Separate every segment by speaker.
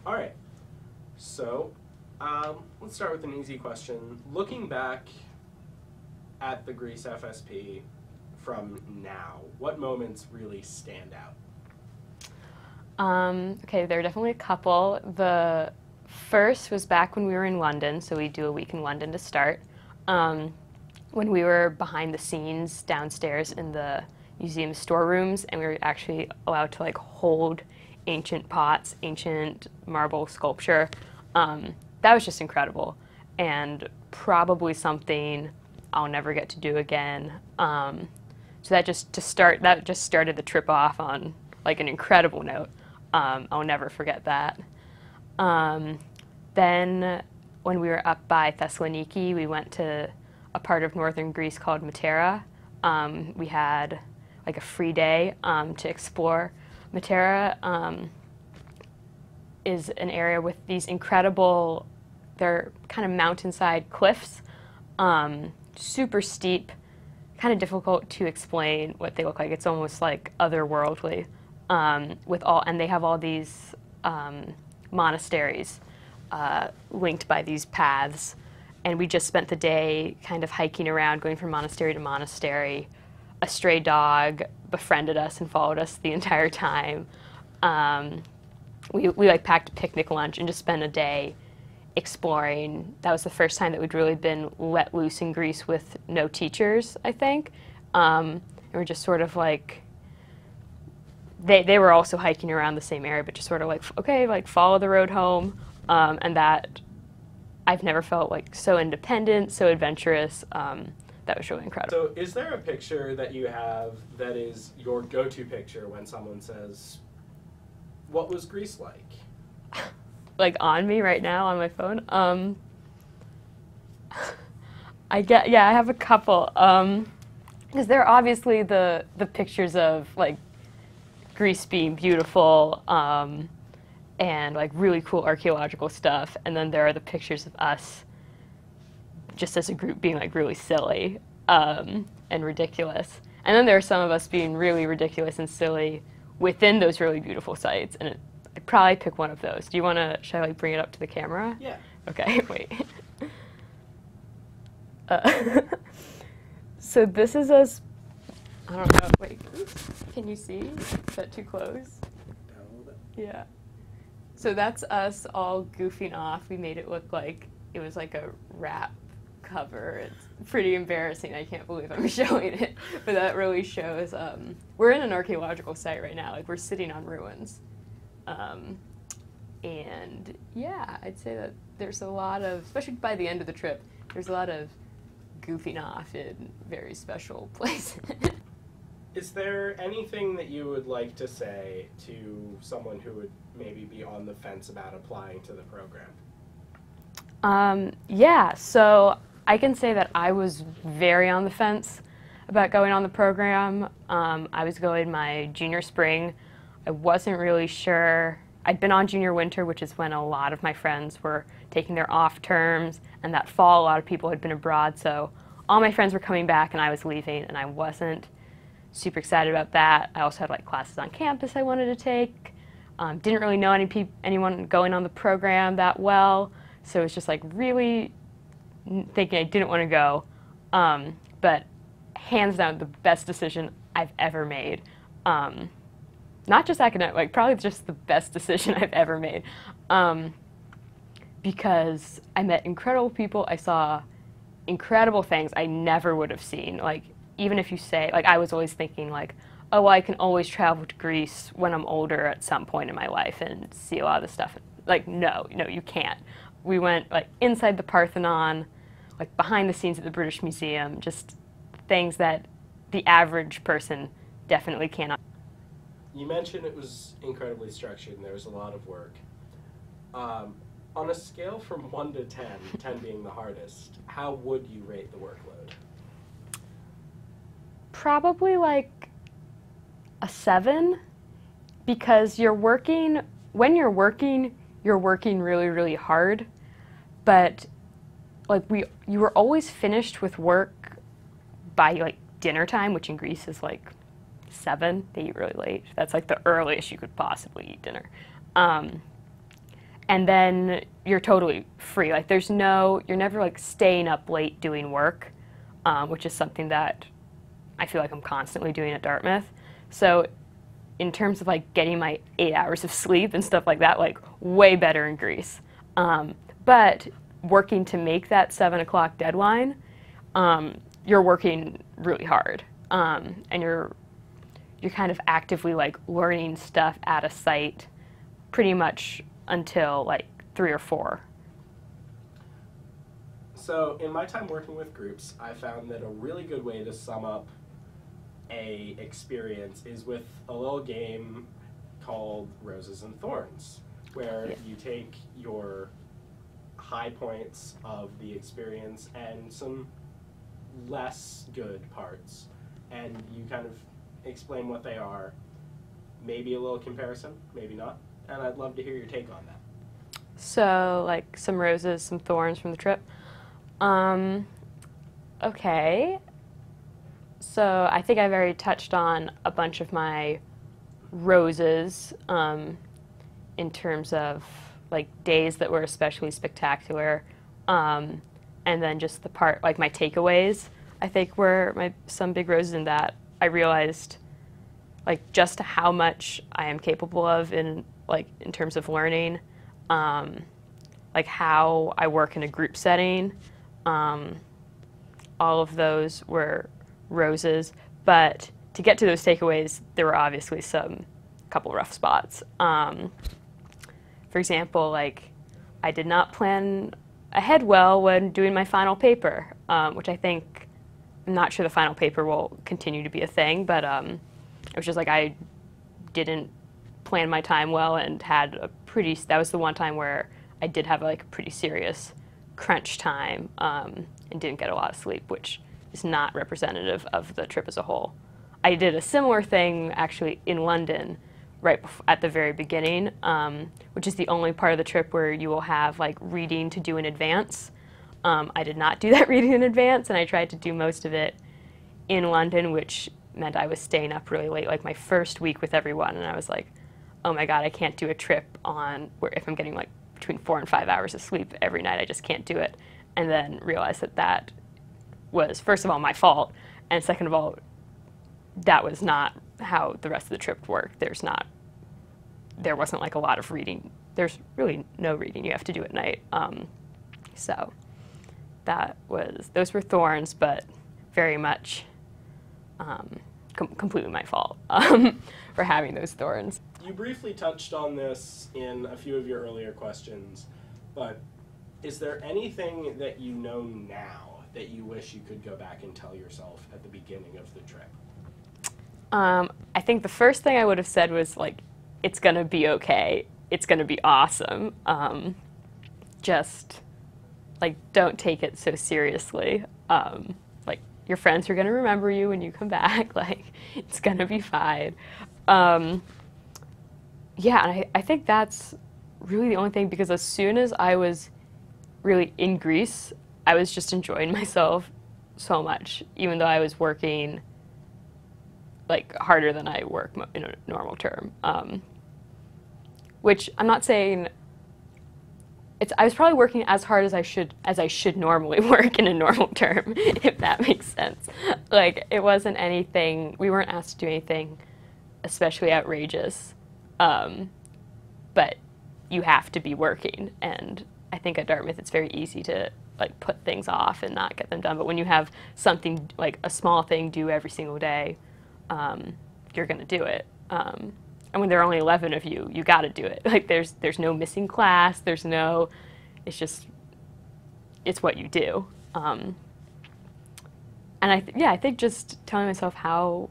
Speaker 1: All right. So, let's start with an easy question. Looking back at the Greece FSP from now, what moments really stand out?
Speaker 2: Okay, there are definitely a couple. The first was back when we were in London, so we do a week in London to start. When we were behind the scenes downstairs in the museum storerooms, and we were actually allowed to like hold ancient pots, ancient marble sculpture. That was just incredible, and probably something I'll never get to do again. So that just started the trip off on like an incredible note. I'll never forget that. Then when we were up by Thessaloniki, we went to a part of northern Greece called Matera. We had like a free day to explore. Matera is an area with these incredible, they're kind of mountainside cliffs, super steep, kind of difficult to explain what they look like. It's almost like otherworldly. And they have all these monasteries linked by these paths. And we just spent the day kind of hiking around, going from monastery to monastery. A stray dog befriended us and followed us the entire time. We like packed a picnic lunch and just spent a day exploring. That was the first time that we'd really been let loose in Greece with no teachers, I think. And we're just sort of like, they were also hiking around the same area, but just sort of like, okay, like follow the road home. And that, I've never felt like so independent, so adventurous. That was really incredible.
Speaker 1: So is there a picture that you have that is your go-to picture when someone says, what was Greece like?
Speaker 2: Like on me right now on my phone? I have a couple. Because there are obviously the pictures of like Greece being beautiful, and like really cool archaeological stuff, and then there are the pictures of us just as a group being like really silly and ridiculous. And then there are some of us being really ridiculous and silly within those really beautiful sites, and I'd probably pick one of those. Do you want to, should I like bring it up to the camera?
Speaker 1: Yeah.
Speaker 2: Okay, wait. So this is us, I don't know, wait, can you see? Is that too close? Yeah. So that's us all goofing off. We made it look like it was like a rap cover. It's pretty embarrassing. I can't believe I'm showing it. But that really shows, we're in an archaeological site right now. Like we're sitting on ruins. And yeah, I'd say that there's a lot of, especially by the end of the trip, there's a lot of goofing off in very special places.
Speaker 1: Is there anything that you would like to say to someone who would maybe be on the fence about applying to the program?
Speaker 2: Yeah, so I can say that I was very on the fence about going on the program. I was going my junior spring. I wasn't really sure. I'd been on junior winter, which is when a lot of my friends were taking their off terms, and that fall a lot of people had been abroad, so all my friends were coming back and I was leaving, and I wasn't super excited about that. I also had like classes on campus I wanted to take. Didn't really know anyone going on the program that well, so it was just like really thinking I didn't want to go. But hands down, the best decision I've ever made. Not just academic, like probably just the best decision I've ever made. Because I met incredible people. I saw incredible things I never would have seen. Like, even if you say, like, I was always thinking, like, oh, well, I can always travel to Greece when I'm older at some point in my life and see a lot of this stuff. Like, no, you can't. We went, like, inside the Parthenon, like, behind the scenes at the British Museum, just things that the average person definitely cannot.
Speaker 1: You mentioned it was incredibly structured and there was a lot of work. On a scale from 1 to 10, 10 being the hardest, how would you rate the workload?
Speaker 2: Probably like a 7, because when you're working really, really hard, but like you were always finished with work by like dinner time, which in Greece is like 7. They eat really late. That's like the earliest you could possibly eat dinner. and then you're totally free. Like you're never like staying up late doing work, which is something that I feel like I'm constantly doing at Dartmouth. So in terms of like getting my 8 hours of sleep and stuff like that, like way better in Greece. But working to make that 7 o'clock deadline, you're working really hard, and you're kind of actively like learning stuff at a site pretty much until like 3 or 4.
Speaker 1: So in my time working with groups, I found that a really good way to sum up a experience is with a little game called Roses and Thorns, where you take your high points of the experience and some less good parts, and you kind of explain what they are, maybe a little comparison, maybe not, and I'd love to hear your take on that.
Speaker 2: So like some roses, some thorns from the trip. Okay. So I think I've already touched on a bunch of my roses, in terms of like days that were especially spectacular, and then just the part, like my takeaways, I think were some big roses in that I realized like just how much I am capable of in terms of learning, like how I work in a group setting. All of those were roses, but to get to those takeaways, there were obviously couple rough spots. For example, like I did not plan ahead well when doing my final paper, which I'm not sure the final paper will continue to be a thing, but it was just like I didn't plan my time well and that was the one time where I did have like a pretty serious crunch time, and didn't get a lot of sleep, which is not representative of the trip as a whole. I did a similar thing actually in London right at the very beginning, which is the only part of the trip where you will have like reading to do in advance. I did not do that reading in advance, and I tried to do most of it in London, which meant I was staying up really late, like my first week with everyone, and I was like, oh my God, I can't do a trip if I'm getting like between 4 and 5 hours of sleep every night. I just can't do it. And then realized that was, first of all, my fault, and second of all, that was not how the rest of the trip worked. There wasn't like a lot of reading. There's really no reading you have to do at night. So those were thorns, but very much completely my fault for having those thorns.
Speaker 1: You briefly touched on this in a few of your earlier questions, but is there anything that you know now that you wish you could go back and tell yourself at the beginning of the trip?
Speaker 2: I think the first thing I would have said was like, it's gonna be okay. It's gonna be awesome. Just like, don't take it so seriously. Like, your friends are gonna remember you when you come back. Like, it's gonna be fine. Yeah, and I think that's really the only thing, because as soon as I was really in Greece, I was just enjoying myself so much, even though I was working like harder than I work in a normal term. Which I'm not saying I was probably working as hard as I should normally work in a normal term, if that makes sense. Like, it wasn't anything, we weren't asked to do anything especially outrageous, but you have to be working, and I think at Dartmouth it's very easy to like put things off and not get them done, but when you have something like a small thing due every single day, you're gonna do it. And when there are only 11 of you, you gotta do it. Like, there's no missing class, it's what you do. And I think just telling myself how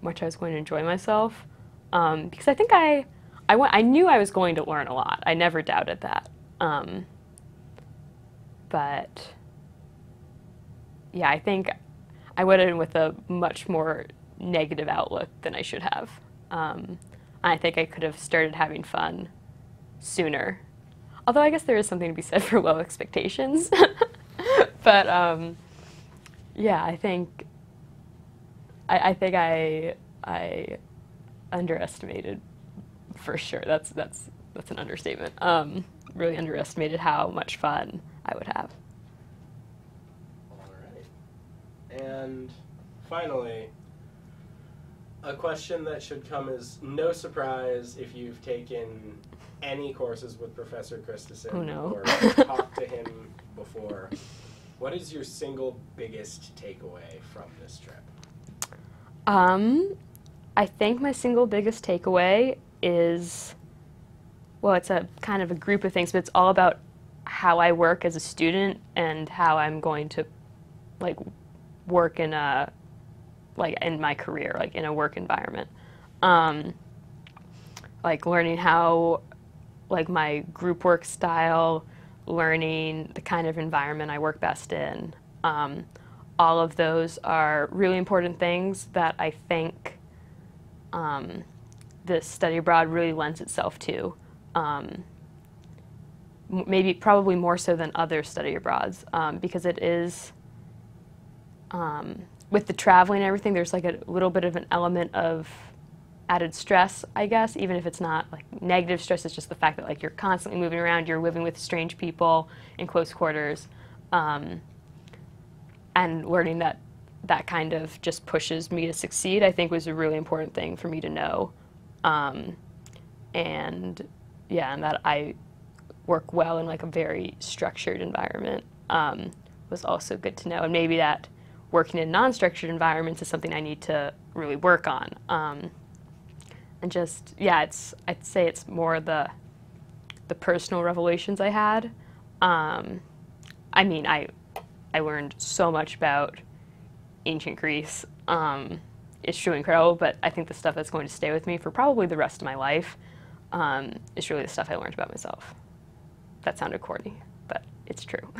Speaker 2: much I was going to enjoy myself, because I think I knew I was going to learn a lot. I never doubted that. But yeah, I think I went in with a much more negative outlook than I should have. I think I could have started having fun sooner. Although I guess there is something to be said for low expectations. But yeah, I think I underestimated, for sure. That's an understatement. really underestimated how much fun I would have.
Speaker 1: All right. And finally, a question that should come as no surprise if you've taken any courses with Professor Christensen
Speaker 2: Oh, no.
Speaker 1: or talked to him before. What is your single biggest takeaway from this trip?
Speaker 2: I think my single biggest takeaway is, well, it's a kind of a group of things, but it's all about how I work as a student and how I'm going to like work in a in my career, like in a work environment. Like learning how like my group work style, learning the kind of environment I work best in. All of those are really important things that I think this study abroad really lends itself to. Maybe probably more so than other study abroads, because it is, with the traveling and everything, there's like a little bit of an element of added stress, I guess, even if it's not like negative stress. It's just the fact that like you're constantly moving around, you're living with strange people in close quarters, and learning that that kind of just pushes me to succeed, I think was a really important thing for me to know. And yeah, and that I work well in like a very structured environment was also good to know. And maybe that working in non-structured environments is something I need to really work on. And just, yeah, I'd say it's more the personal revelations I had. I mean, I learned so much about ancient Greece. It's truly incredible, but I think the stuff that's going to stay with me for probably the rest of my life is really the stuff I learned about myself. That sounded corny, but it's true.